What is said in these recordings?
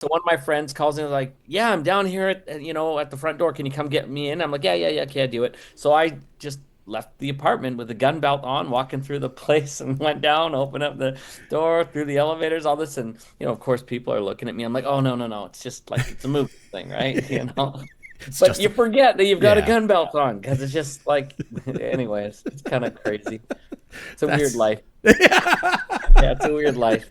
So one of my friends calls in like, yeah, I'm down here at the front door. Can you come get me in? I'm like, yeah, okay, I do it. So I just left the apartment with the gun belt on, walking through the place and went down, opened up the door, through the elevators, all this. And, of course, people are looking at me. I'm like, oh, no, no, no. It's just like, it's a movie thing, right? It's But just you a, forget that you've got a yeah. gun belt on because it's just like, anyways, it's kind of crazy. It's a weird That's life. Yeah, it's a weird life.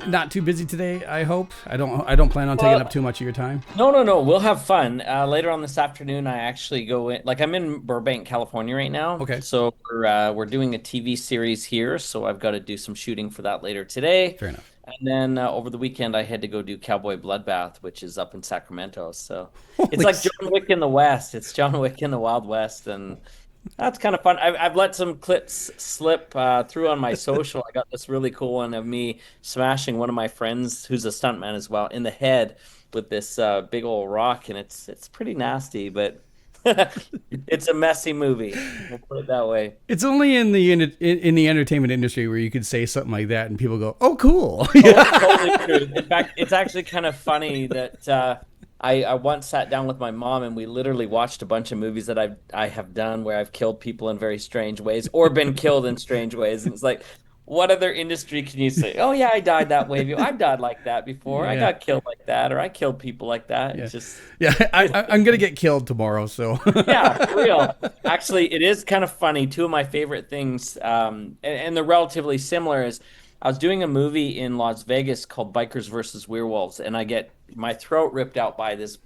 not too busy today. I hope. I don't plan on taking up Well, too much of your time. no, no, no. We'll have fun. Later on this afternoon, I actually go in. Like I'm in Burbank, California right now, Okay, so we're doing a TV series here. So I've got to do some shooting for that later today, fair enough. and then over the weekend I had to go do Cowboy Bloodbath, which is up in Sacramento. So it's Holy. like John Wick in the West. It's John Wick in the Wild West, and that's kind of fun. I've let some clips slip through on my social. I got this really cool one of me smashing one of my friends, who's a stuntman as well, in the head with this big old rock, and it's pretty nasty, but it's a messy movie. We'll put it that way. It's only in the entertainment industry where you could say something like that and people go, "Oh, cool." Totally true. In fact, it's actually kind of funny that I once sat down with my mom and we literally watched a bunch of movies that I have done where I've killed people in very strange ways or been killed in strange ways. And it's like, what other industry can you say? Oh yeah, I died that way. I've died like that before. I Yeah, got killed like that, or I killed people like that. yeah, It's just yeah. I'm gonna get killed tomorrow, so. yeah, for real. Actually, it is kind of funny. Two of my favorite things, and they're relatively similar, is I was doing a movie in Las Vegas called Bikers versus Werewolves, and I get my throat ripped out by this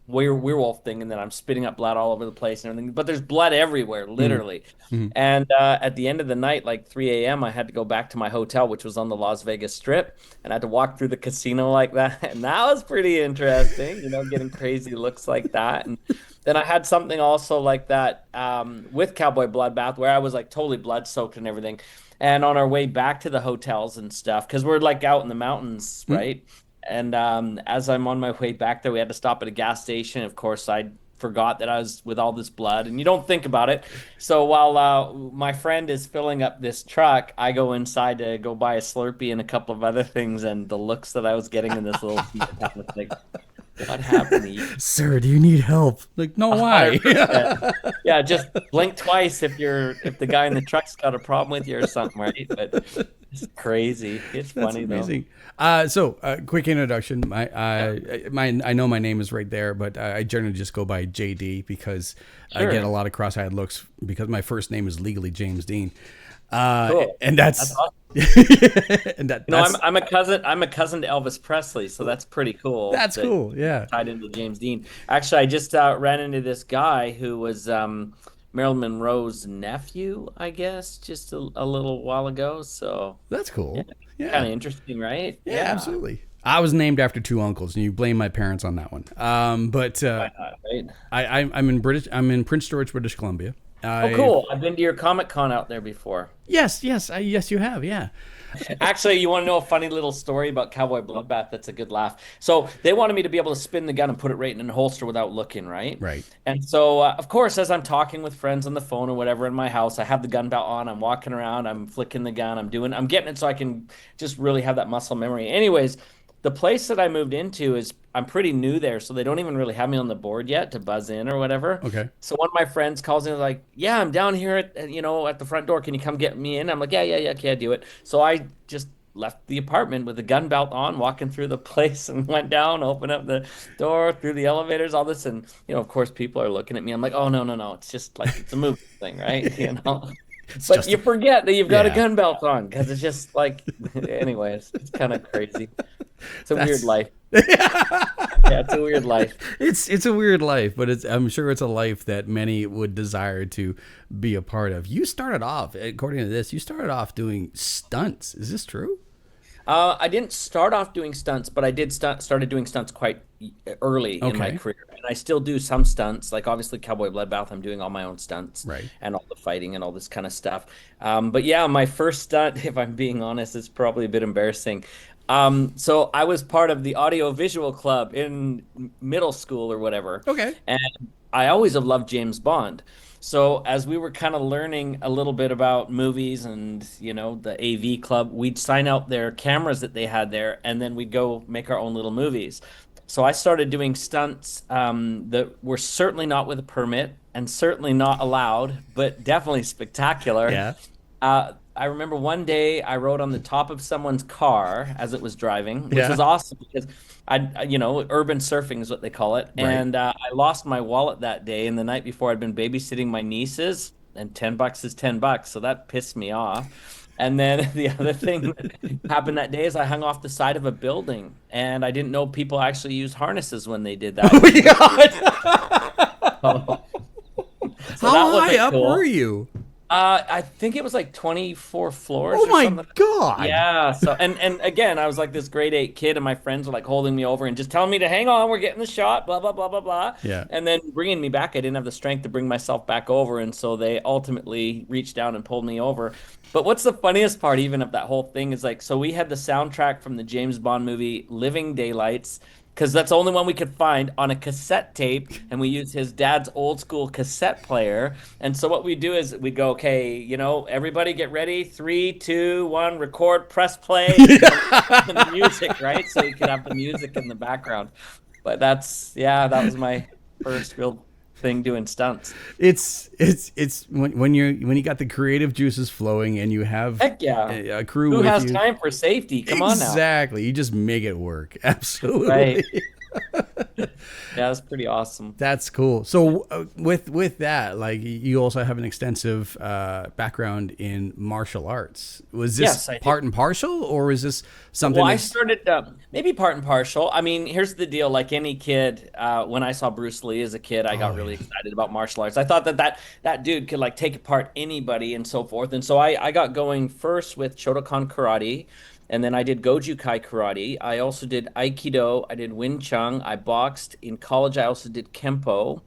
werewolf thing, and then I'm spitting up blood all over the place and everything. But there's blood everywhere, Mhm, literally. mhm. And at the end of the night, like 3 a.m., I had to go back to my hotel, which was on the Las Vegas Strip, and I had to walk through the casino like that. And that was pretty interesting, getting crazy looks like that. And then I had something also like that with Cowboy Bloodbath, where I was like totally blood soaked and everything. And on our way back to the hotels and stuff, because we're like out in the mountains, Mm. right? And as I'm on my way back there, we had to stop at a gas station. Of course, I forgot that I was with all this blood, and you don't think about it. So while my friend is filling up this truck, I go inside to go buy a Slurpee and a couple of other things, and the looks that I was getting in this little small town was like, what happened to you? Sir, do you need help? Like, no, why? 100%. Yeah, just blink twice if the guy in the truck's got a problem with you or something, right? But it's crazy. It's That's funny though. amazing. Quick introduction. Yeah, I know my name is right there, but I generally just go by JD because I get a sure. lot of cross-eyed looks because my first name is legally James Dean, Cool. and That's that's awesome. and I'm that's I'm a cousin to Elvis Presley, so that's pretty cool that's that cool. Yeah. tied into James Dean. Actually, I just ran into this guy who was Marilyn Monroe's nephew, I guess, just a little while ago. So That's yeah, cool. kind Yeah. of interesting, right? Yeah, Yeah. absolutely. I was named after two uncles, and you blame my parents on that one. But Why not, right? I'm in Prince George, British Columbia. Oh, I cool. I've been to your Comic Con out there before. yes, you have. Yeah. Actually, you want to know a funny little story about Cowboy Bloodbath? That's a good laugh. So they wanted me to be able to spin the gun and put it right in a holster without looking, right? Right. And so, of course, as I'm talking with friends on the phone or whatever in my house, I have the gun belt on. I'm walking around. I'm flicking the gun. I'm getting it so I can just really have that muscle memory. Anyways, the place that I moved into is I'm pretty new there, so they don't even really have me on the board yet to buzz in or whatever. Okay. So one of my friends calls in like, "Yeah, I'm down here at the front door. Can you come get me in?" I'm like, "Yeah, okay, I do it." So I just left the apartment with the gun belt on, walking through the place and went down, opened up the door, through the elevators, all this, and of course, people are looking at me. I'm like, "Oh no, no, no! It's just like it's a movie thing, right?" It's But just you a forget that you've got a yeah. gun belt on because it's just like, anyways, it's kind of crazy. It's a weird That's life. Yeah, it's a weird life. it's a weird life, but I'm sure it's a life that many would desire to be a part of. You started off, according to this, you started off doing stunts. Is this true? I didn't start off doing stunts, but I did started doing stunts quite early in my Okay. career, and I still do some stunts. Like obviously Cowboy Bloodbath, I'm doing all my own stunts Right. and all the fighting and all this kind of stuff. But yeah, my first stunt, if I'm being honest, is probably a bit embarrassing. So I was part of the audio visual club in middle school or whatever, Okay. and I always have loved James Bond. So as we were kind of learning a little bit about movies and, the AV club, we'd sign out their cameras that they had there, and then we'd go make our own little movies. So I started doing stunts that were certainly not with a permit and certainly not allowed, but definitely spectacular. Yeah. I remember one day I rode on the top of someone's car as it was driving, which Yeah. was awesome because urban surfing is what they call it. Right. And I lost my wallet that day. And the night before, I'd been babysitting my nieces, and $10 is $10. So that pissed me off. And then the other thing that happened that day is I hung off the side of a building, and I didn't know people actually use harnesses when they did that. Oh It was my really God. cool. So that How high wasn't up were cool. you? I think it was like 24 floors Oh or my something. God. Yeah. So and again, I was like this grade 8 kid, and my friends were like holding me over and just telling me to hang on, we're getting the shot, blah blah blah blah blah, Yeah. and then bringing me back. I didn't have the strength to bring myself back over, and so they ultimately reached down and pulled me over. But what's the funniest part, even of that whole thing, is like, so we had the soundtrack from the James Bond movie Living Daylights, because that's the only one we could find on a cassette tape, and we used his dad's old school cassette player. And so what we do is we go, okay, everybody get ready, 3, 2, 1, record, press play, and the music, right? So you could have the music in the background. But yeah, that was my first real thing doing stunts. It's when you got the creative juices flowing and you have Heck yeah. a crew Who with has you. time for safety? Come on now. Exactly. You just make it work. Absolutely. Right. Yeah, that's pretty awesome. That's cool. So with that, like you also have an extensive background in martial arts. Was this Yes, I do. part and partial, or is this something Well, I that's started maybe part and partial. I mean, here's the deal. Like any kid, when I saw Bruce Lee as a kid, I got oh really yeah. excited about martial arts. I thought that dude could like take apart anybody and so forth. And so I got going first with Shotokan karate, and then I did Goju Kai karate. I also did Aikido. I did Wing Chun. I boxed in college. I also did Kempo.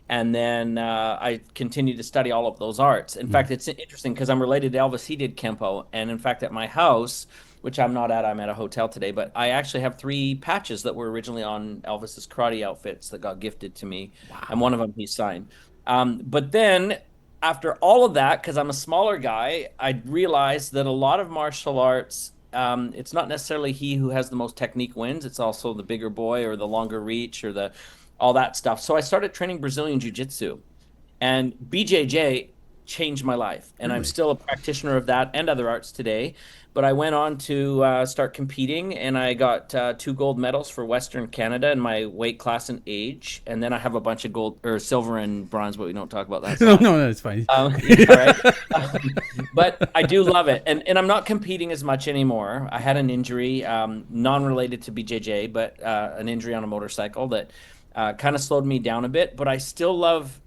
And then I continued to study all of those arts. In Mm. fact, it's interesting because I'm related to Elvis. He did Kempo. And in fact, at my house, which I'm not at, I'm at a hotel today, but I actually have 3 patches that were originally on Elvis's karate outfits that got gifted to me. And Wow. one of them he signed. But then after all of that, because I'm a smaller guy, I realized that a lot of martial arts, it's not necessarily he who has the most technique wins. It's also the bigger boy or the longer reach or the all that stuff. So I started training Brazilian Jiu-Jitsu, and BJJ changed my life. And I'm Really? still a practitioner of that and other arts today. But I went on to start competing, and I got 2 gold medals for Western Canada in my weight class and age. And then I have a bunch of gold or silver and bronze, but we don't talk about that No, stuff. no, no, it's fine. Yeah, right. But I do love it, and I'm not competing as much anymore. I had an injury, non-related to BJJ, but an injury on a motorcycle that kind of slowed me down a bit. But I still love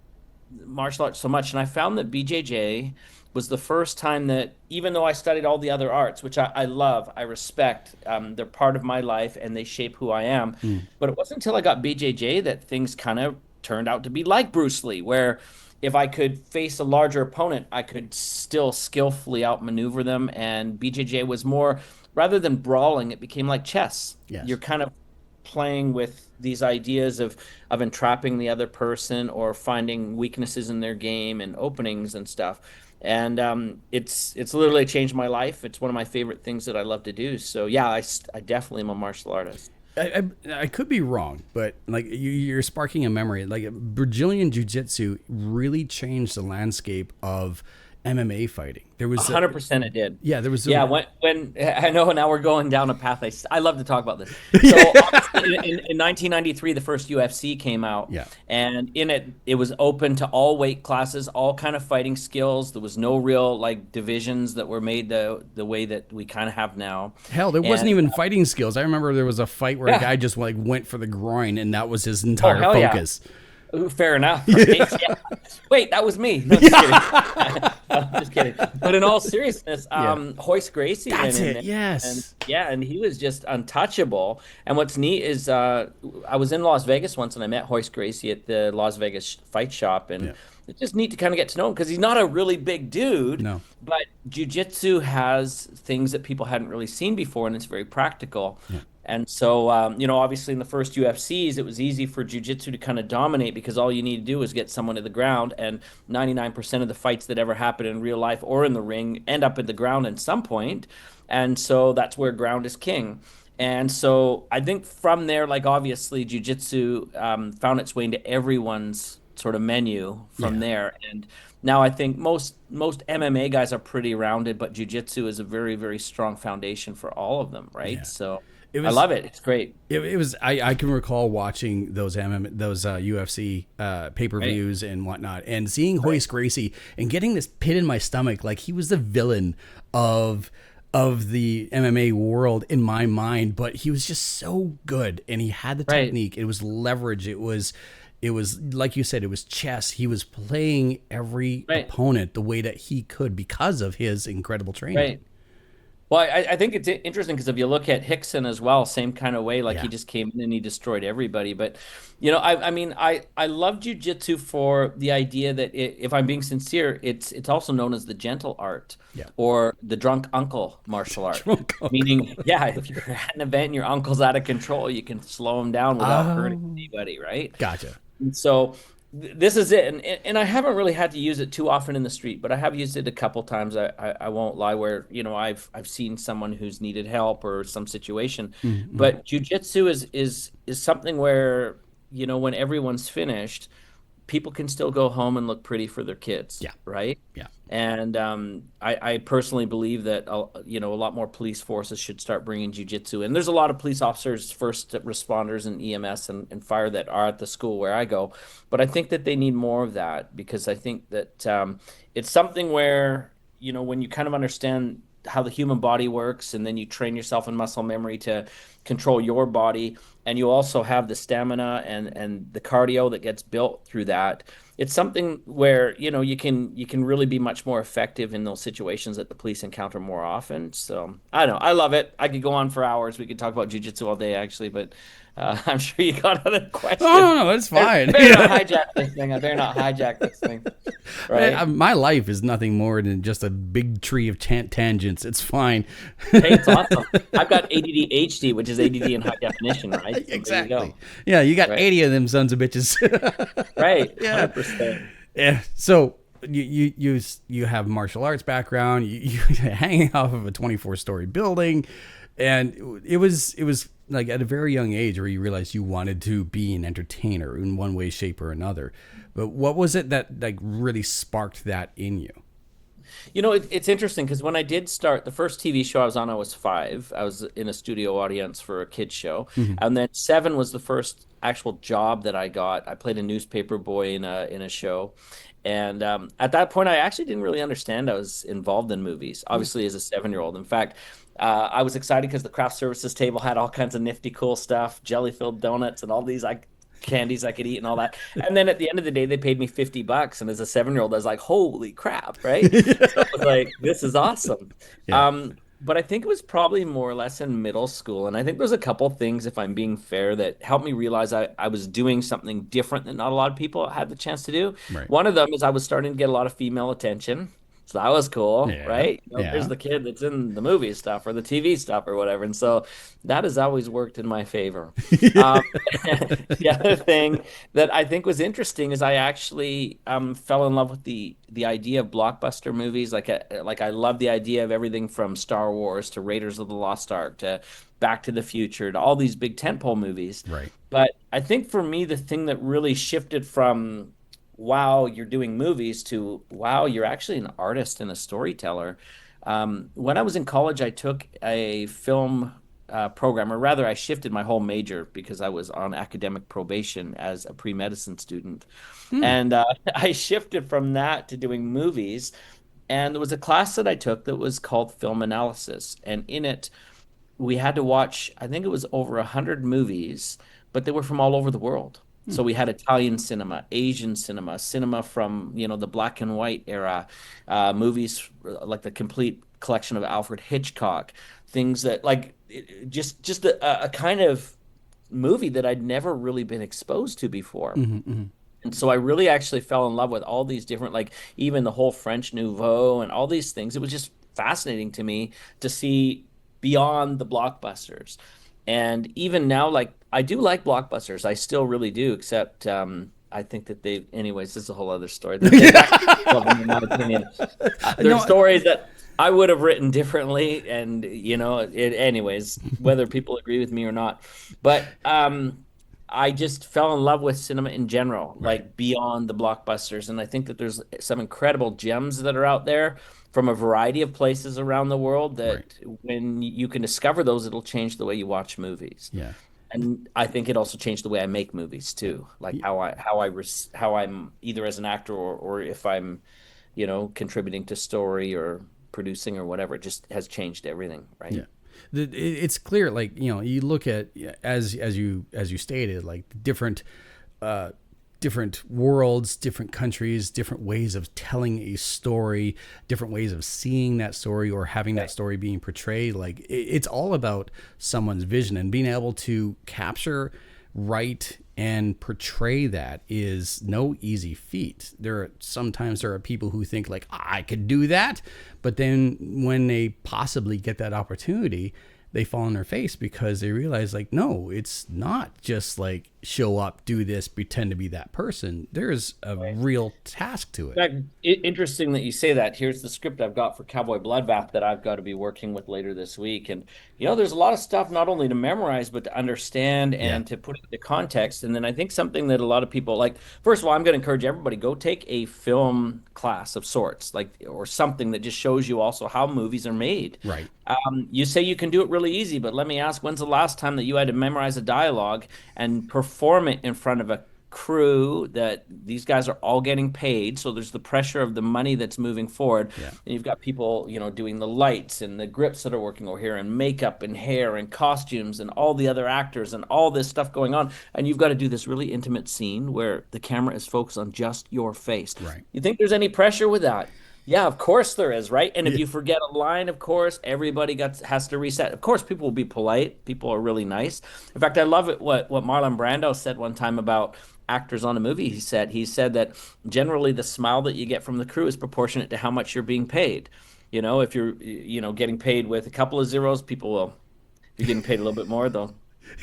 martial arts so much, and I found that BJJ was the first time that, even though I studied all the other arts, which I love, I respect, they're part of my life and they shape who I am. Mm. But it wasn't until I got BJJ that things kind of turned out to be like Bruce Lee, where if I could face a larger opponent, I could still skillfully outmaneuver them. And BJJ was more, rather than brawling, it became like chess. Yes. You're kind of playing with these ideas of entrapping the other person or finding weaknesses in their game and openings and stuff. And it's literally changed my life. It's one of my favorite things that I love to do. So yeah, I definitely am a martial artist. I could be wrong, but like you're sparking a memory. Like Brazilian Jiu-Jitsu really changed the landscape of MMA fighting. There A was a, 100% it did. yeah, there was Yeah, a, when I know now we're going down a path. I love to talk about this. So obviously in 1993, the first UFC came out, yeah. and in it was open to all weight classes, all kind of fighting skills. There was no real like divisions that were made the way that we kind of have now. Hell, there wasn't And even fighting skills. I remember there was a fight where a yeah, guy just like went for the groin, and that was his oh entire hell yeah. focus. Ooh, fair enough. Right? Yeah. Wait, that was me. No, just kidding. I'm just kidding. But in all seriousness, Yeah. Hoist Gracie went That's in it. there, and Yes. yeah, and he was just untouchable. And what's neat is I was in Las Vegas once, and I met Hoist Gracie at the Las Vegas fight shop, and Yeah. it's just neat to kind of get to know him because he's not a really big dude, No. but jiu-jitsu has things that people hadn't really seen before, and it's very practical. Yeah. And so, obviously in the first UFCs, it was easy for jiu-jitsu to kind of dominate because all you need to do is get someone to the ground. And 99% of the fights that ever happen in real life or in the ring end up at the ground at some point. And so that's where ground is king. And so I think from there, like obviously jiu-jitsu found its way into everyone's sort of menu from Yeah. there. And now I think most MMA guys are pretty rounded, but jiu-jitsu is a very, very strong foundation for all of them, right? Yeah. So It I was love it. It's great. it was I can recall watching those UFC Right. pay-per-views and whatnot, and seeing Right. Hoist Gracie and getting this pit in my stomach, like he was the villain of the MMA world in my mind, but he was just so good, and he had the Right. technique. It was leverage. It was like you said, it was chess. He was playing every Right. opponent the way that he could because of his incredible training. Right. Well, I think it's interesting because if you look at Hickson as well, same kind of way, like he Yeah. just came in and he destroyed everybody. But, I mean, I love jujitsu for the idea that if I'm being sincere, it's also known as the gentle art Yeah. or the drunk uncle martial art. Drunk uncle. Meaning, yeah, if you're at an event and your uncle's out of control, you can slow him down without hurting Oh, anybody, right? gotcha. And so this is it, and I haven't really had to use it too often in the street, but I have used it a couple times. I won't lie, where I've seen someone who's needed help or some situation, Mm-hmm. but jujitsu is something where when everyone's finished, people can still go home and look pretty for their kids, Yeah. right? Yeah. And I personally believe that a lot more police forces should start bringing jujitsu. And there's a lot of police officers, first responders, and EMS and fire that are at the school where I go. But I think that they need more of that because I think that it's something where when you kind of understand how the human body works, and then you train yourself in muscle memory to control your body, and you also have the stamina and the cardio that gets built through that. It's something where you can really be much more effective in those situations that the police encounter more often. So I don't know, I love it. I could go on for hours. We could talk about jujitsu all day actually, but I'm sure you got other Oh questions. no, no, it's fine. I better not hijack this thing. I better not hijack this thing, right? My life is nothing more than just a big tree of tangents. It's fine. Hey, it's awesome. I've got ADD HD, which is ADD in high definition, right? So there you Exactly. go. Yeah, you got Right. 80 of them sons of bitches. Right. Yeah. 100%. Yeah. So you have martial arts background. You hanging off of a 24-story building, and it was like at a very young age where you realized you wanted to be an entertainer in one way, shape, or another. But what was it that like really sparked that in you? It's interesting because when I did start the first TV show I was on, I was 5. I was in a studio audience for a kids show, Mhm. and then 7 was the first actual job that I got. I played a newspaper boy in a show, and at that point, I actually didn't really understand I was involved in movies. Obviously, as a 7-year-old, in fact. I was excited because the craft services table had all kinds of nifty, cool stuff, jelly-filled donuts, and all these like candies I could eat and all that. And then at the end of the day, they paid me $50. And as a 7-year-old, I was like, holy crap, right? So I was like, this is awesome. Yeah. But I think it was probably more or less in middle school. And I think there's a couple things, if I'm being fair, that helped me realize I was doing something different that not a lot of people had the chance to do. Right. One of them is I was starting to get a lot of female attention. So that was cool, Yeah. right? There's Yeah. the kid that's in the movie stuff or the TV stuff or whatever. And so that has always worked in my favor. Um, the other thing that I think was interesting is I actually fell in love with the idea of blockbuster movies. Like I love the idea of everything from Star Wars to Raiders of the Lost Ark to Back to the Future to all these big tentpole movies. Right. But I think for me, the thing that really shifted from wow, you're doing movies to wow, you're actually an artist and a storyteller. When I was in college, I took a film program, or rather, I shifted my whole major because I was on academic probation as a pre-medicine student. Hmm. And I shifted from that to doing movies. And there was a class that I took that was called film analysis. And in it, we had to watch, I think it was over 100 movies, but they were from all over the world. So we had Italian cinema, Asian cinema, cinema from, the black and white era, movies like the complete collection of Alfred Hitchcock, things that like just a kind of movie that I'd never really been exposed to before. Hmm. And so I really actually fell in love with all these different, like even the whole French Nouveau and all these things. It was just fascinating to me to see beyond the blockbusters. And even now, like I do like blockbusters. I still really do, except I think that anyways, this is a whole other story. They've actually, in my opinion, there's No, stories that I would have written differently. And, anyways, whether people agree with me or not. But I just fell in love with cinema in general, right, like beyond the blockbusters. And I think that there's some incredible gems that are out there from a variety of places around the world right, that when you can discover those, it'll change the way you watch movies. yeah. And I think it also changed the way I make movies too, like how I'm either as an actor or if I'm, contributing to story or producing or whatever. It just has changed everything, right? Yeah, it's clear. Like you look at as you stated, like uh, different worlds, different countries, different ways of telling a story, different ways of seeing that story or having that Right. story being portrayed. Like it's all about someone's vision and being able to capture, write, and portray that is no easy feat. Sometimes there are people who think like I could do that, but then when they possibly get that opportunity, they fall on their face because they realize like no, it's not just like show up, do this, pretend to be that person. There's a Right. real task to In it. fact, interesting that you say that. Here's the script I've got for Cowboy Bloodbath that I've got to be working with later this week. And, there's a lot of stuff not only to memorize, but to understand Yeah. and to put into context. And then I think something that a lot of people like, first of all, I'm going to encourage everybody go take a film class of sorts, like, or something that just shows you also how movies are made. Right. You say you can do it really easy, but let me ask, when's the last time that you had to memorize a dialogue and perform it in front of a crew that these guys are all getting paid? So there's the pressure of the money that's moving forward. Yeah. And you've got people, doing the lights and the grips that are working over here and makeup and hair and costumes and all the other actors and all this stuff going on. And you've got to do this really intimate scene where the camera is focused on just your face. Right. You think there's any pressure with that? Yeah, of course there is, right? And if Yeah. you forget a line, of course, everybody has to reset. Of course, people will be polite. People are really nice. In fact, I love it what Marlon Brando said one time about actors on a movie. He said that generally the smile that you get from the crew is proportionate to how much you're being paid. If you're getting paid with a couple of zeros, people will. If you're getting paid a little bit more, they'll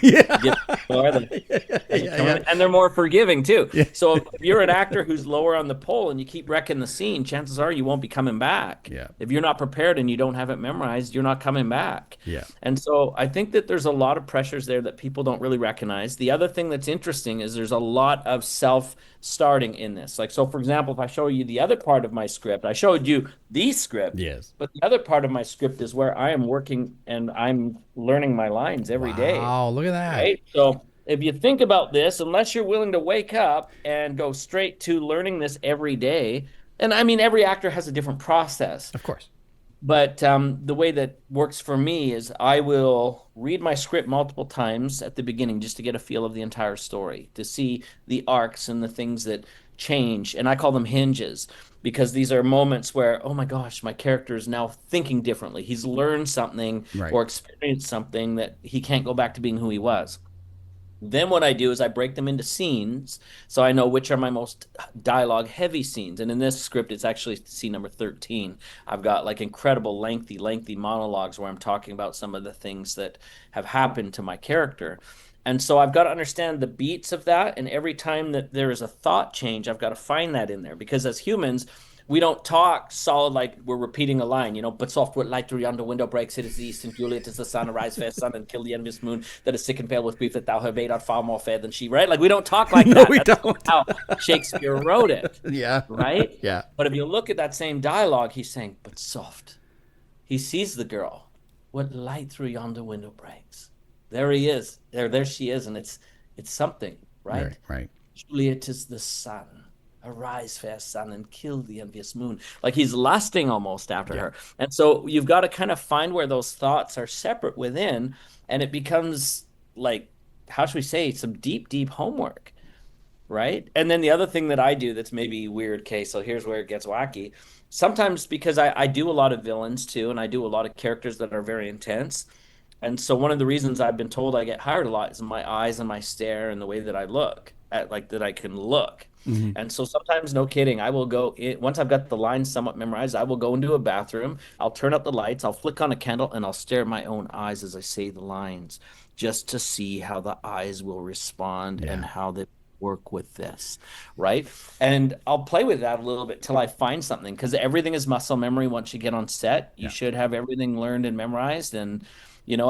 give Yeah. more as you Yeah. come Yeah. in, and they're more forgiving too. Yeah. So if you're an actor who's lower on the pole and you keep wrecking the scene, chances are you won't be coming back. Yeah. If you're not prepared and you don't have it memorized, you're not coming back. Yeah. And so I think that there's a lot of pressures there that people don't really recognize. The other thing that's interesting is there's a lot of self starting in this. Like, so for example, if I show you the other part of my script, I showed you the script, Yes. but the other part of my script is where I am working and I'm learning my lines every day. Wow. Look at that. Right? So if you think about this, unless you're willing to wake up and go straight to learning this every day, and I mean, every actor has a different process, Of course. but the way that works for me is I will read my script multiple times at the beginning just to get a feel of the entire story, to see the arcs and the things that change. And I call them hinges because these are moments where, oh my gosh, my character is now thinking differently. He's learned something Right. or experienced something that he can't go back to being who he was. Then what I do is I break them into scenes so I know which are my most dialogue heavy scenes. And in this script, it's actually scene number 13. I've got like incredible lengthy monologues where I'm talking about some of the things that have happened to my character. And so I've got to understand the beats of that. And every time that there is a thought change, I've got to find that in there because as humans, we don't talk solid like we're repeating a line, but soft with light through yonder window breaks, it is the east, and Juliet is the sun, arise fair sun, and kill the envious moon that is sick and pale with grief that thou have made art far more fair than she, right? Like we don't talk like No, that. we That's don't. how Shakespeare wrote it, Yeah. right? Yeah. But if you look at that same dialogue, he's saying, but soft. He sees the girl. What light through yonder window breaks. There he is. There she is, and it's something, Right. right? Right. Juliet is the sun. Arise, fair sun, and kill the envious moon. Like he's lusting almost after Yeah. her. And so you've got to kind of find where those thoughts are separate within, and it becomes like, how should we say, some deep homework. right? And then the other thing that I do that's maybe weird, okay, so here's where it gets wacky. Sometimes because I do a lot of villains too, and I do a lot of characters that are very intense. And so one of the reasons I've been told I get hired a lot is my eyes and my stare and the way that I look at like that I can look. Hmm. And so sometimes, no kidding, I will go in, once I've got the lines somewhat memorized, I will go into a bathroom, I'll turn up the lights, I'll flick on a candle, and I'll stare at my own eyes as I say the lines just to see how the eyes will respond and Yeah. how they work with this, right? And I'll play with that a little bit till I find something because everything is muscle memory once you get on set. You Yeah. should have everything learned and memorized. And,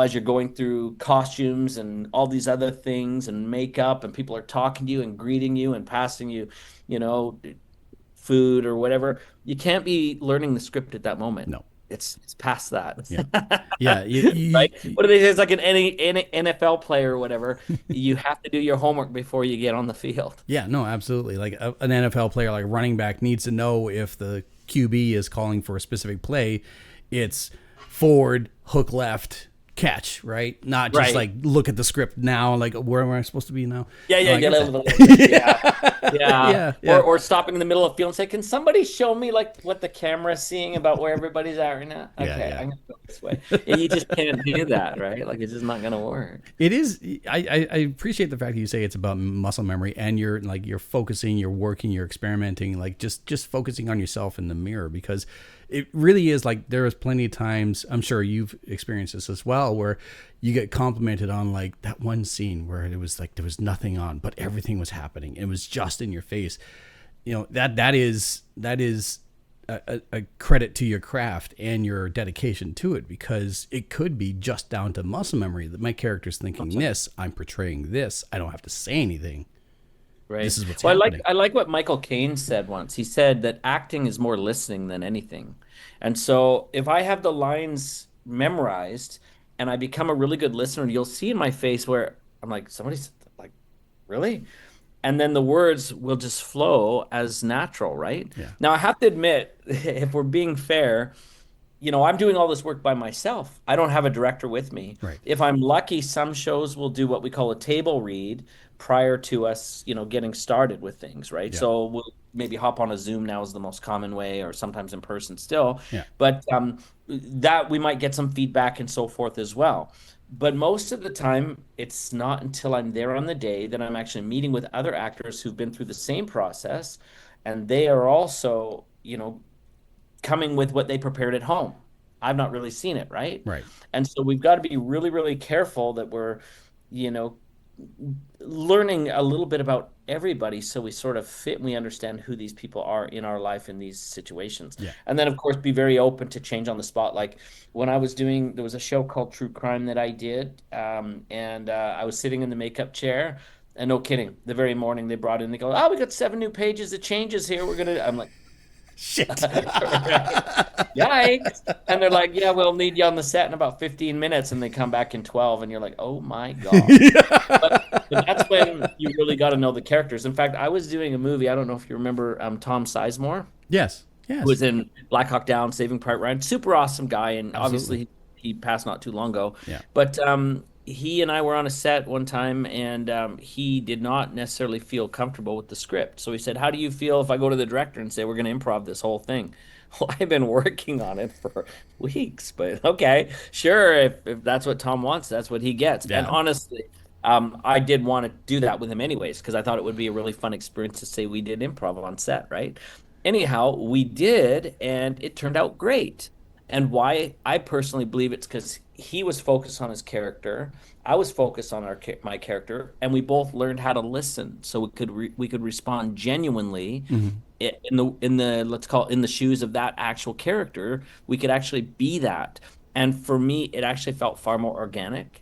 as you're going through costumes and all these other things and makeup, and people are talking to you and greeting you and passing you, you know, food or whatever, you can't be learning the script at that moment. No. It's past that. Yeah. Yeah. Right? What do they say? It's like any NFL player or whatever. You have to do your homework before you get on the field. Yeah, no, absolutely. Like an NFL player, like running back, needs to know if the QB is calling for a specific play. It's forward, hook left, catch, right? Not just Right. like look at the script now, like where am I supposed to be now? Yeah, yeah, Like, yeah, okay. yeah, yeah. Yeah, yeah. Or stopping in the middle of the field and say, "Can somebody show me like what the camera's seeing about where everybody's at right now?" Yeah, Okay, yeah. I'm gonna go this way. And you just can't do that, right? Like it's just not gonna work. It is. I appreciate the fact that you say it's about muscle memory, and you're focusing, you're working, you're experimenting, like just focusing on yourself in the mirror, because it really is like there was plenty of times, I'm sure you've experienced this as well, where you get complimented on like that one scene where it was like there was nothing on, but everything was happening. It was just in your face. That is a credit to your craft and your dedication to it, because it could be just down to muscle memory that my character's thinking this, I'm portraying this, I don't have to say anything. Right. This is what's Well, happening. I like what Michael Caine said once. He said that acting is more listening than anything. And so if I have the lines memorized and I become a really good listener, you'll see in my face where I'm like, somebody's like, really? And then the words will just flow as natural, right? Yeah. Now, I have to admit, if we're being fair, I'm doing all this work by myself. I don't have a director with me. Right. If I'm lucky, some shows will do what we call a table read prior to us, getting started with things, right? Yeah. So we'll maybe hop on a Zoom now is the most common way, or sometimes in person still. Yeah. But that we might get some feedback and so forth as well. But most of the time, it's not until I'm there on the day that I'm actually meeting with other actors who've been through the same process, and they are also, coming with what they prepared at home. I've not really seen it, right? Right. And so we've got to be really, really careful that we're, you know, learning a little bit about everybody so we sort of fit and we understand who these people are in our life in these situations. Yeah. And then, of course, be very open to change on the spot. Like when I was there was a show called True Crime that I did, and I was sitting in the makeup chair. And no kidding, the very morning they brought in, they go, "Oh, we got 7 new pages of changes here. I'm like, Shit. yikes. And they're like, "Yeah, we'll need you on the set in about 15 minutes." And they come back in 12, and you're like, "Oh my God." But that's when you really got to know the characters. In fact, I was doing a movie. I don't know if you remember Tom Sizemore, Yes. Yes. who was in Black Hawk Down, Saving Private Ryan. Super awesome guy. And Absolutely. obviously he passed not too long ago. Yeah. But he and I were on a set one time, and he did not necessarily feel comfortable with the script. So he said, "How do you feel if I go to the director and say we're going to improv this whole thing?" Well, I've been working on it for weeks, but okay, sure. If that's what Tom wants, that's what he gets. And Yeah. honestly, I did want to do that with him anyways, because I thought it would be a really fun experience to say we did improv on set, right? Anyhow, we did, and it turned out great. And why I personally believe it's because he was focused on his character, I was focused on my character, and we both learned how to listen, so we could respond genuinely Mhm. in the let's call it in the shoes of that actual character. We could actually be that, and for me, it actually felt far more organic,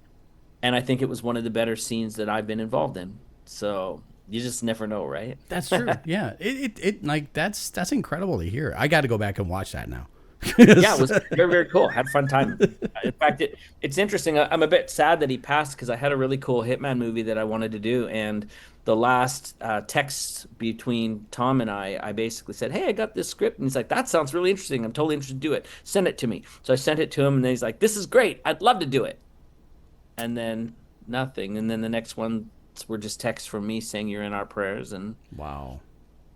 and I think it was one of the better scenes that I've been involved in. So you just never know, right? That's true. Yeah. It like that's incredible to hear. I got to go back and watch that now. Yeah, it was very, very cool. Had a fun time. In fact, it's interesting. I'm a bit sad that he passed because I had a really cool Hitman movie that I wanted to do. And the last text between Tom and I basically said, "Hey, I got this script." And he's like, "That sounds really interesting. I'm totally interested to do it. Send it to me." So I sent it to him, and then he's like, "This is great. I'd love to do it." And then nothing. And then the next one were just texts from me saying you're in our prayers, and Wow.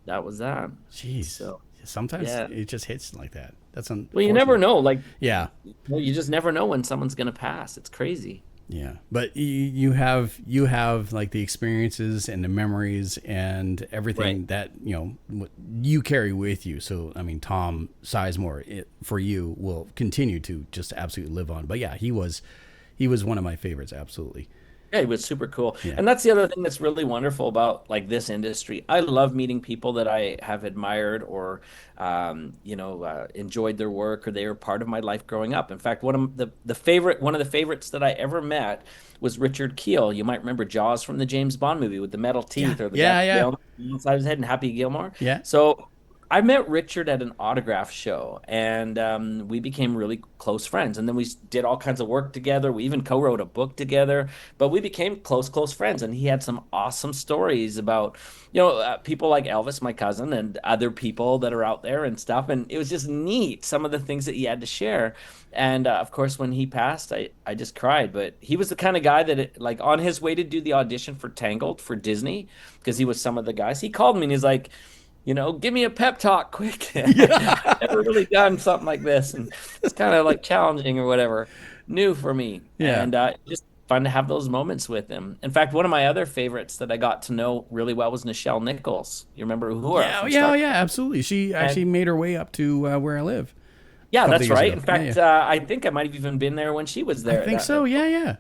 that was that. Jeez. So Sometimes yeah. it just hits like that. That's Well, you never unfortunate. know. Like, Yeah. well, you just never know when someone's gonna pass. It's crazy. Yeah, but you have like the experiences and the memories and Right. everything that you carry with you. So I mean, Tom Sizemore for you will continue to just absolutely live on. But yeah, he was one of my favorites. Absolutely. Yeah, it was super cool. Yeah. And that's the other thing that's really wonderful about like this industry. I love meeting people that I have admired or enjoyed their work or they were part of my life growing up. In fact, one of the favorites that I ever met was Richard Keel. You might remember Jaws from the James Bond movie with the metal Yeah. teeth or the guy Yeah. Yeah. inside his head and Happy Gilmore. Yeah. So I met Richard at an autograph show, and we became really close friends. And then we did all kinds of work together. We even co-wrote a book together. But we became close friends. And he had some awesome stories about, people like Elvis, my cousin, and other people that are out there and stuff. And it was just neat, some of the things that he had to share. And of course, when he passed, I just cried. But he was the kind of guy that, like, on his way to do the audition for Tangled for Disney, because he was some of the guys, he called me and he's like, give me a pep talk quick. I've never really done something like this. And it's kind of like challenging or whatever, new for me. Yeah. And just fun to have those moments with him. In fact, one of my other favorites that I got to know really well was Nichelle Nichols. You remember Uhura Yeah. from Yeah. Star Oh, Trek? yeah. Absolutely. She And actually made her way up to where I live a yeah, couple of that's years right. ago. In Yeah. fact, Yeah. I think I might have even been there when she was I there. think so. Yeah. Yeah.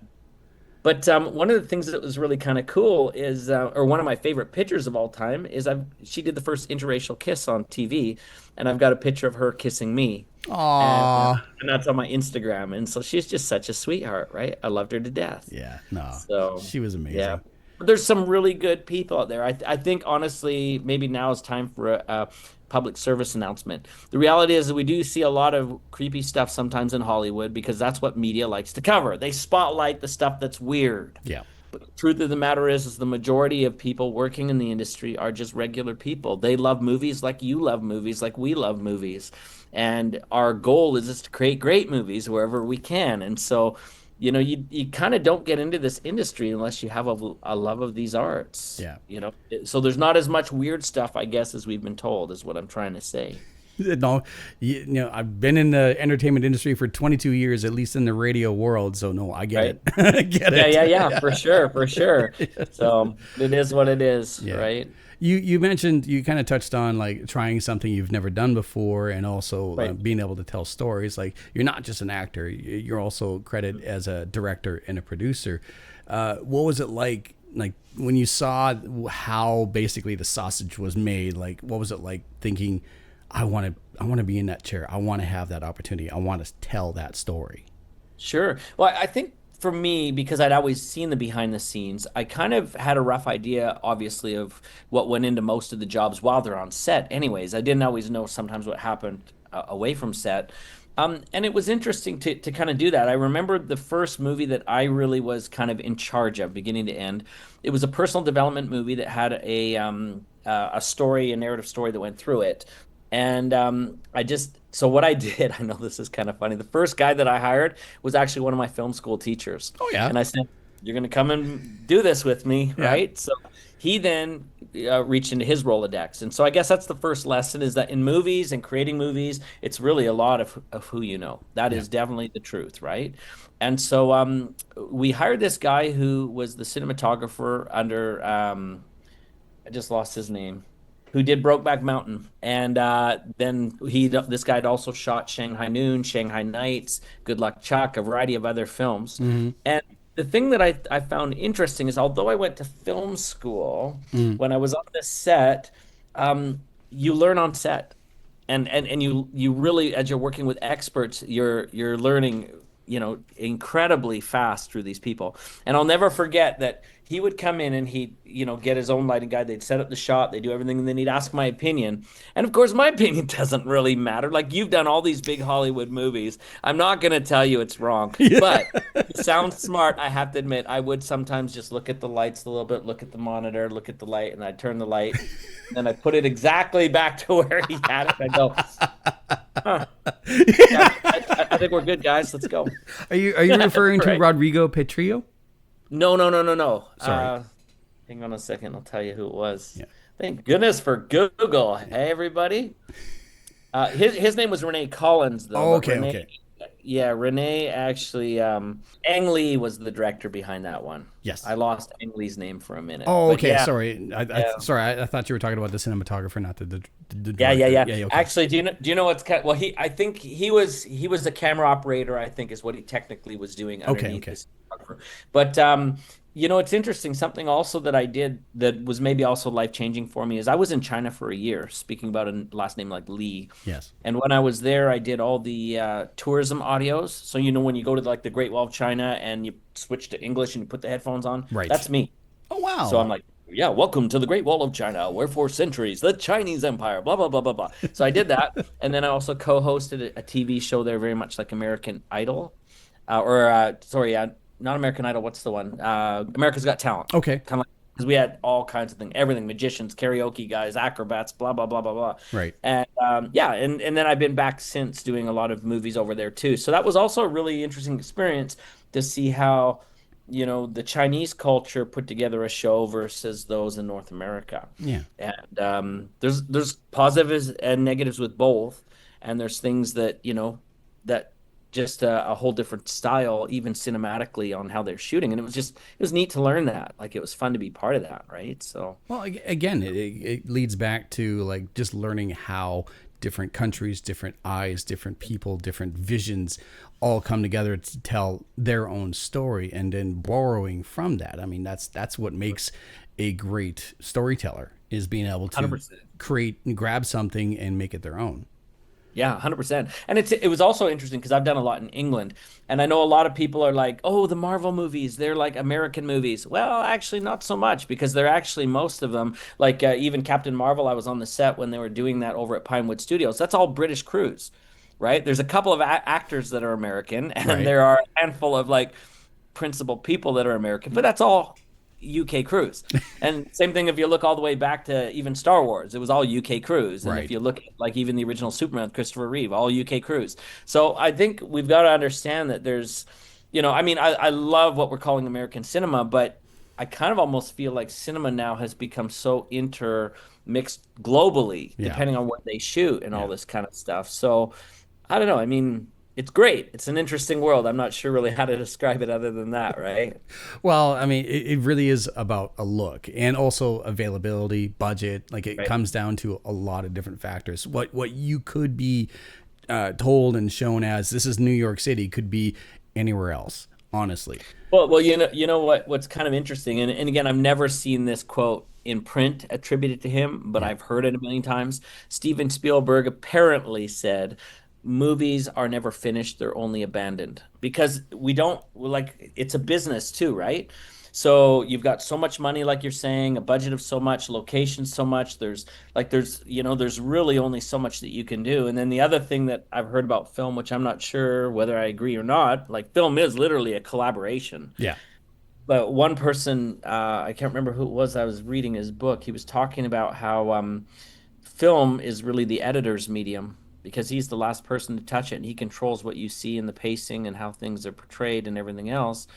But one of the things that was really kind of cool is, or one of my favorite pictures of all time is she did the first interracial kiss on TV, and I've got a picture of her kissing me, and Aw. and that's on my Instagram. And so she's just such a sweetheart, right? I loved her to death. Yeah. No. So She was yeah, amazing. but there's some really good people out there. I think honestly, maybe now is time for a public service announcement. The reality is that we do see a lot of creepy stuff sometimes in Hollywood because that's what media likes to cover. They spotlight the stuff that's weird. Yeah. But the truth of the matter is the majority of people working in the industry are just regular people. They love movies like you love movies, like we love movies. And our goal is just to create great movies wherever we can. And so, you kind of don't get into this industry unless you have a love of these arts. Yeah. So there's not as much weird stuff, I guess, as we've been told, is what I'm trying to say. No, I've been in the entertainment industry for 22 years, at least in the radio world. So no, I get Right? it. I get Yeah, it. yeah, yeah, for sure, for sure. So it is what it is, Yeah. right? You mentioned, you kind of touched on like trying something you've never done before, and also Right. being able to tell stories. Like you're not just an actor; you're also credited as a director and a producer. What was it like when you saw how basically the sausage was made? Like, what was it like thinking, I want to be in that chair. I want to have that opportunity. I want to tell that story. Sure. Well, I think for me, because I'd always seen the behind the scenes, I kind of had a rough idea, obviously, of what went into most of the jobs while they're on set. Anyways, I didn't always know sometimes what happened away from set. And it was interesting to kind of do that. I remember the first movie that I really was kind of in charge of, beginning to end. It was a personal development movie that had a story, a narrative story that went through it. And so what I did, I know this is kind of funny. The first guy that I hired was actually one of my film school teachers. Oh yeah, And I said, "You're going to come and do this with me, yeah, right?" So he then reached into his Rolodex. And so I guess that's the first lesson, is that in movies and creating movies, it's really a lot of who you know. That yeah. is definitely the truth, right? And so we hired this guy who was the cinematographer under, I just lost his name, who did Brokeback Mountain, and then this guy had also shot Shanghai Noon, Shanghai Nights, Good Luck Chuck, a variety of other films. Mm-hmm. And the thing that I found interesting is, although I went to film school, Mm. when I was on the set, you learn on set, and you really, as you're working with experts, you're learning, incredibly fast through these people. And I'll never forget that he would come in and he'd, get his own lighting guy. They'd set up the shot, they do everything, and then he'd ask my opinion. And of course, my opinion doesn't really matter. Like, you've done all these big Hollywood movies. I'm not going to tell you it's wrong, but it sounds smart. I have to admit, I would sometimes just look at the lights a little bit, look at the monitor, look at the light, and I'd turn the light, and then I put it exactly back to where he had it. And I go, huh. Yeah, I think we're good, guys. Let's go. Are you referring to Right. Rodrigo Petrillo? No, no, no, no, no. Sorry. Hang on a second, I'll tell you who it was. Yeah. Thank goodness for Google. Hey, everybody. His name was Renee Collins, though, Oh, but okay, Renee, okay. yeah, Renee actually, Ang Lee was the director behind that one. Yes. I lost Ang Lee's name for a minute, Oh, but okay. yeah, Sorry. yeah, I thought you were talking about the cinematographer, not the yeah, yeah, director. yeah. Yeah, yeah, okay. Actually, do you know what's well, I think he was the camera operator, I think is what he technically was doing Okay, underneath okay. this photographer. But you know, it's interesting. Something also that I did that was maybe also life-changing for me is I was in China for a year, speaking about a last name like Lee. Yes. And when I was there, I did all the tourism audios. So you know when you go to like the Great Wall of China and you switch to English and you put the headphones on, Right. that's me. Oh, So wow. I'm like, yeah, welcome to the Great Wall of China, where for centuries the Chinese Empire, blah blah blah blah blah. So I did that, and then I also co-hosted a TV show there, very much like American Idol, sorry, not American Idol. What's the one? America's Got Talent. Okay. Kind of like because we had all kinds of things, everything, magicians, karaoke guys, acrobats, blah blah blah blah blah. Right. And yeah, and then I've been back since doing a lot of movies over there too. So that was also a really interesting experience to see how, you know, the Chinese culture put together a show versus those in North America. Yeah. And there's positives and negatives with both, and there's things that, you know, that just a whole different style, even cinematically, on how they're shooting. And it was neat to learn that. Like it was fun to be part of that, right? So Well, again, it leads back to like just learning how different countries, different eyes, different people, different visions all come together to tell their own story, and then borrowing from that. I mean, that's what makes a great storyteller, is being able to 100%. create and grab something and make it their own. Yeah, 100%. And it was also interesting because I've done a lot in England, and I know a lot of people are like, "Oh, the Marvel movies, they're like American movies." Well, actually not so much, because they're actually, most of them, like even Captain Marvel, I was on the set when they were doing that over at Pinewood Studios. That's all British crews, right? There's a couple of actors that are American and Right. there are a handful of like principal people that are American, but that's all UK crews. And same thing if you look all the way back to even Star Wars, it was all UK crews. And if Right. you look at like even the original Superman, Christopher Reeve, all UK crews. So I think we've got to understand that there's, you know, I mean, I love what we're calling American cinema, but I kind of almost feel like cinema now has become so intermixed globally, Yeah. depending on where they shoot and all Yeah. this kind of stuff. So I don't know. I mean, it's great. It's an interesting world. I'm not sure really how to describe it other than that, right? Well, I mean, it really is about a look, and also availability, budget. Like it Right. comes down to a lot of different factors. What you could be told and shown as this is New York City could be anywhere else. Honestly, Well, you know what's kind of interesting, and again, I've never seen this quote in print attributed to him, but yeah, I've heard it a million times. Steven Spielberg apparently said, "Movies are never finished; they're only abandoned." Because we don't like it's a business too, right? So you've got so much money, like you're saying, a budget of so much, locations so much. There's you know, there's really only so much that you can do. And then the other thing that I've heard about film, which I'm not sure whether I agree or not, like film is literally a collaboration. yeah, But one person, I can't remember who it was, I was reading his book. He was talking about how film is really the editor's medium because he's the last person to touch it and he controls what you see in the pacing and how things are portrayed and everything else.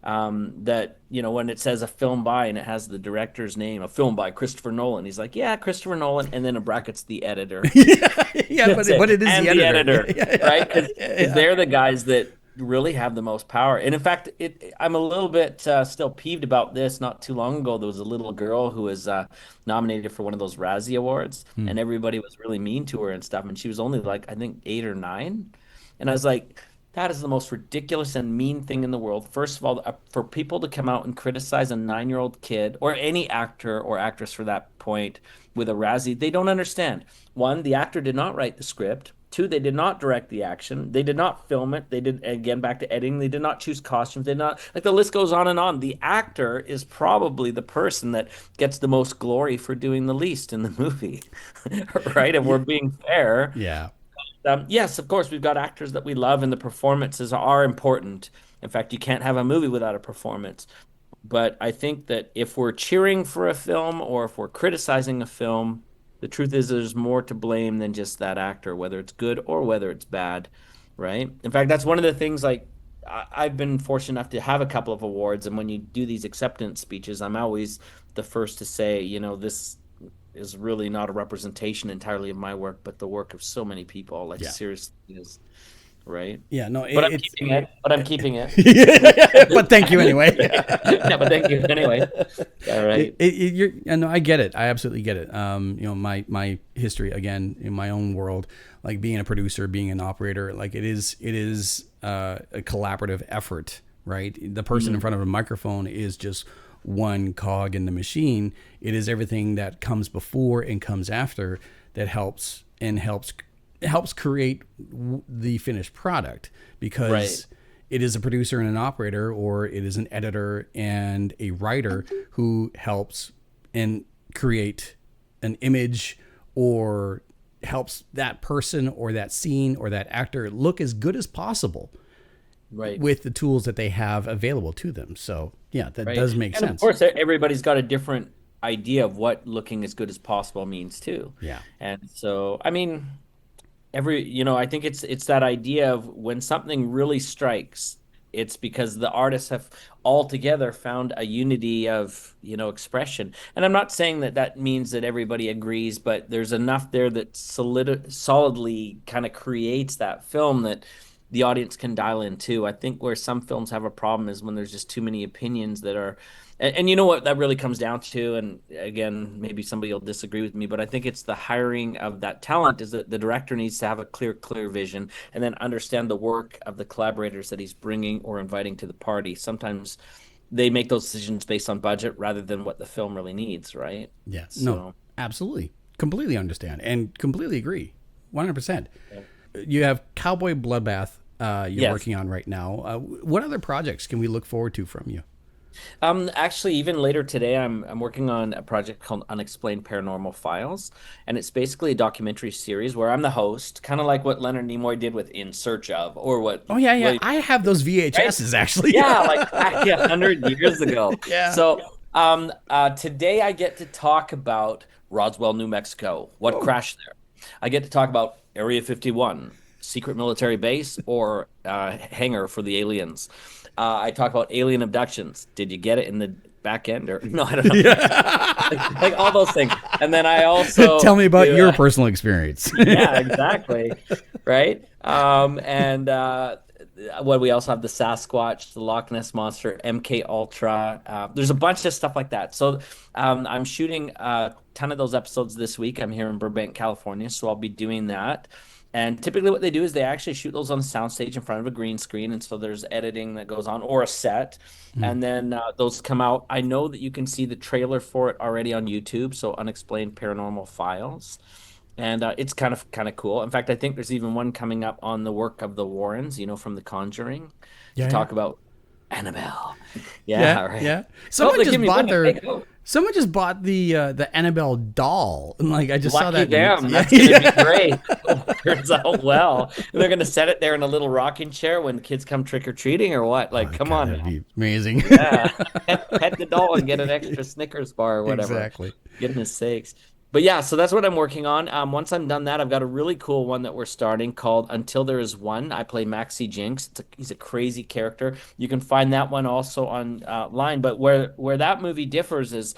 That, you know, when it says a film by and it has the director's name, a film by Christopher Nolan, he's like, yeah, Christopher Nolan, and then in brackets, the editor. yeah. That's But it. it is And the the editor. editor, right? Because Yeah. they're the guys that really have the most power. And in fact, I'm a little bit still peeved about this. Not too long ago, there was a little girl who was nominated for one of those Razzie Awards, Hmm. and everybody was really mean to her and stuff. And she was only like, I think, 8 or 9. And I was like, that is the most ridiculous and mean thing in the world. First of all, for people to come out and criticize a 9-year-old kid or any actor or actress for that point with a Razzie, they don't understand. One, the actor did not write the script. Two, they did not direct the action. They did not film it. They did, again, back to editing. They did not choose costumes. They did not, like the list goes on and on. The actor is probably the person that gets the most glory for doing the least in the movie, right? If we're being fair, Yeah. yes, of course, we've got actors that we love, and the performances are important. In fact, you can't have a movie without a performance. But I think that if we're cheering for a film or if we're criticizing a film, the truth is there's more to blame than just that actor, whether it's good or whether it's bad, right? In fact, that's one of the things like I've been fortunate enough to have a couple of awards, and when you do these acceptance speeches, I'm always the first to say, this is really not a representation entirely of my work, but the work of so many people. Like Yeah. seriously is, right? Yeah, no, But I'm it's keeping it. But I'm keeping it. but thank you anyway. Yeah, but thank you anyway. All right. No, I get it. I absolutely get it. My history again in my own world, like being a producer, being an operator, like it is a collaborative effort, right? The person in front of a microphone is just one cog in the machine. It is everything that comes before and comes after that helps create the finished product, because Right. it is a producer and an operator, or it is an editor and a writer who helps and create an image, or helps that person or that scene or that actor look as good as possible Right. with the tools that they have available to them. So yeah, that Right. does make And of sense. course, everybody's got a different idea of what looking as good as possible means too. Yeah. And so, I mean, I think it's that idea of when something really strikes, it's because the artists have all together found a unity of, expression. And I'm not saying that that means that everybody agrees, but there's enough there that solidly kind of creates that film that the audience can dial into. I think where some films have a problem is when there's just too many opinions that are, and you know what that really comes down to, and again, maybe somebody will disagree with me, but I think it's the hiring of that talent. Is that the director needs to have a clear vision, and then understand the work of the collaborators that he's bringing or inviting to the party. Sometimes they make those decisions based on budget rather than what the film really needs, right? Yeah. No, So, absolutely. Completely understand and completely agree. 100%. yeah. You have Cowboy Bloodbath you're Yes. working on right now. What other projects can we look forward to from you? Actually, even later today, I'm working on a project called Unexplained Paranormal Files, and it's basically a documentary series where I'm the host, kind of like what Leonard Nimoy did with In Search of, or what Oh, yeah, yeah. William, I have those right? VHSs actually. Yeah, like back 100 years ago. Yeah. So, today I get to talk about Roswell, New Mexico, what Whoa. crashed there. I get to talk about Area 51, secret military base or hangar for the aliens. I talk about alien abductions. Did you get it in the back end or no? I don't know. Like all those things. And then I also Tell me about do, your personal experience. yeah, exactly. Right. And what we also have the Sasquatch, the Loch Ness Monster, MK Ultra. There's a bunch of stuff like that. So I'm shooting a ton of those episodes this week. I'm here in Burbank, California, so I'll be doing that. And typically, what they do is they actually shoot those on a soundstage in front of a green screen, and so there's editing that goes on or a set, and then those come out. I know that you can see the trailer for it already on YouTube, so Unexplained Paranormal Files, and it's kind of cool. In fact, I think there's even one coming up on the work of the Warrens, from The Conjuring, to Yeah, yeah. talk about Annabelle. Yeah, Yeah, right. yeah. Oh, they give me one. Hey, oh, Someone just bought the Annabelle doll. And like I just saw lucky that. them. Yeah, That's gonna yeah. be great. Turns out well. And they're gonna set it there in a little rocking chair when kids come trick or treating or what? Like, Oh, come God, on, that'd man. be amazing. Yeah. Pet the doll and get an extra Snickers bar or whatever. Exactly. Goodness sakes. But yeah, so that's what I'm working on. Once I'm done that, I've got a really cool one that we're starting called Until There Is One. I play Maxie Jinx. He's a crazy character. You can find that one also on line. But where that movie differs is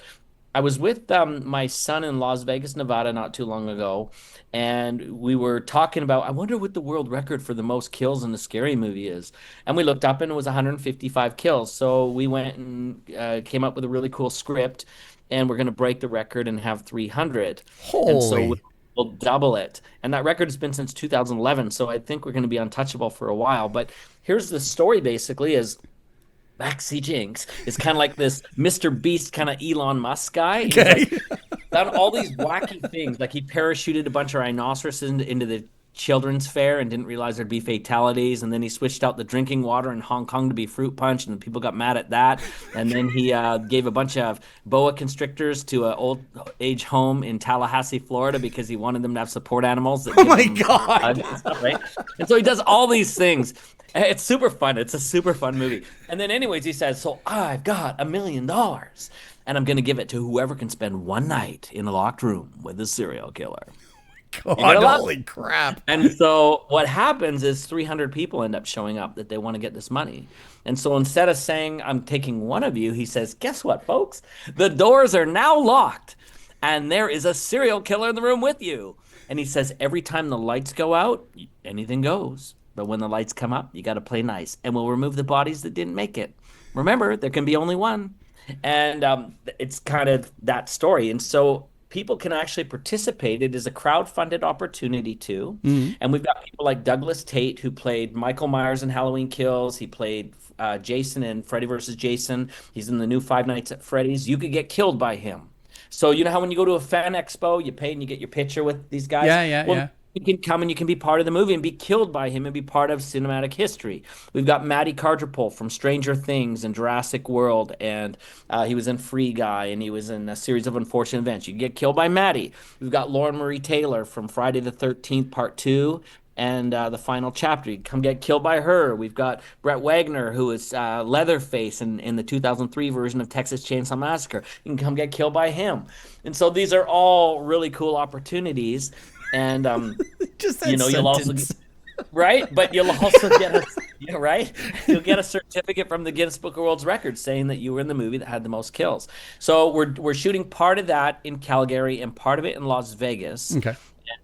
I was with my son in Las Vegas, Nevada, not too long ago, and we were talking about, I wonder what the world record for the most kills in a scary movie is. And we looked up and it was 155 kills. So we went and came up with a really cool script, and we're going to break the record and have 300. And so Holy. we'll double it. And that record has been since 2011. So I think we're going to be untouchable for a while. But here's the story basically is Maxi Jinx is kind of like this Mr. Beast kind of Elon Musk guy. He's Okay. like done all these wacky things. Like he parachuted a bunch of rhinoceroses into the children's fair and didn't realize there'd be fatalities. And then he switched out the drinking water in Hong Kong to be fruit punch, and the people got mad at that. And then he gave a bunch of boa constrictors to an old age home in Tallahassee, Florida, because he wanted them to have support animals. That Oh give my them God. hugs and stuff, right? And so he does all these things. It's super fun. It's a super fun movie. And then, anyways, he says, "So I've got $1 million, and I'm going to give it to whoever can spend one night in a locked room with a serial killer." You're gonna God, love holy crap. And so what happens is 300 people end up showing up that they want to get this money. And so instead of saying, I'm taking one of you, he says, guess what, folks? The doors are now locked and there is a serial killer in the room with you. And he says, every time the lights go out, anything goes. But when the lights come up, you got to play nice. And we'll remove the bodies that didn't make it. Remember, there can be only one. And it's kind of that story. And so people can actually participate. It is a crowd-funded opportunity too. And we've got people like Douglas Tate, who played Michael Myers in Halloween Kills. He played Jason in Freddy vs. Jason. He's in the new Five Nights at Freddy's. You could get killed by him. So you know how when you go to a fan expo, you pay and you get your picture with these guys? Yeah. You can come and you can be part of the movie and be killed by him and be part of cinematic history. We've got Matty Cardripole from Stranger Things and Jurassic World, and he was in Free Guy, and he was in a series of unfortunate events. You can get killed by Matty. We've got Lauren Marie Taylor from Friday the 13th, Part 2, and the final chapter. You can come get killed by her. We've got Brett Wagner, who is Leatherface in the 2003 version of Texas Chainsaw Massacre. You can come get killed by him. And so these are all really cool opportunities. And Just that you'll also sentence. right, but you'll also get right. You'll get a certificate from the Guinness Book of World Records saying that you were in the movie that had the most kills. So we're shooting part of that in Calgary and part of it in Las Vegas. Okay.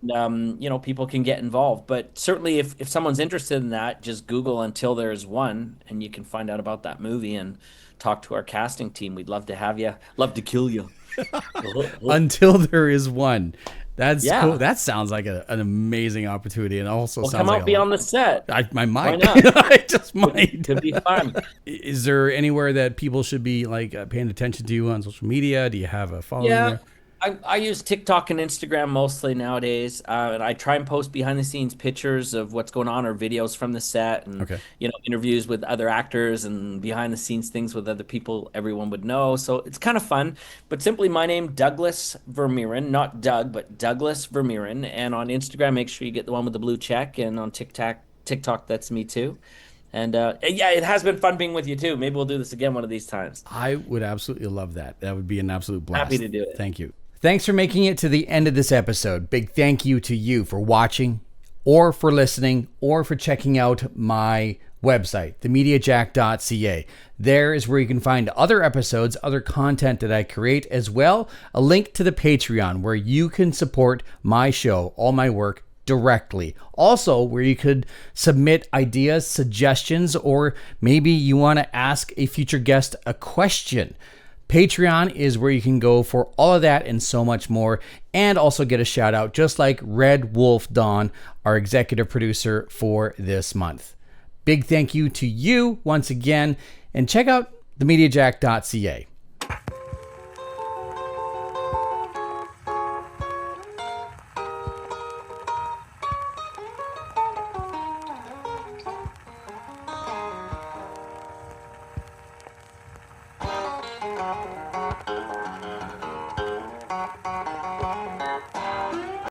And people can get involved. But certainly, if someone's interested in that, just Google Until There's One, and you can find out about that movie and talk to our casting team. We'd love to have you. Love to kill you. Until There Is One. That's Yeah. cool. That sounds like an amazing opportunity, and also Well, sounds come like out, be on the set. I might. Why not? I just might. Could be fun. Is there anywhere that people should be paying attention to you on social media? Do you have a following Yeah, there? I use TikTok and Instagram mostly nowadays, and I try and post behind the scenes pictures of what's going on or videos from the set, and Okay. interviews with other actors and behind the scenes things with other people everyone would know. So it's kind of fun. But simply my name, Douglas Vermeeren, not Doug, but Douglas Vermeeren. And on Instagram, make sure you get the one with the blue check, and on TikTok, that's me too. And yeah, it has been fun being with you too. Maybe we'll do this again one of these times. I would absolutely love that. That would be an absolute blast. Happy to do it. Thank you. Thanks for making it to the end of this episode. Big thank you to you for watching, or for listening, or for checking out my website, TheMediajack.ca. There is where you can find other episodes, other content that I create, as well a link to the Patreon where you can support my show, all my work, directly. Also, where you could submit ideas, suggestions, or maybe you want to ask a future guest a question. Patreon is where you can go for all of that and so much more, and also get a shout out, just like Red Wolf Dawn, our executive producer for this month. Big thank you to you once again, and check out themediajack.ca.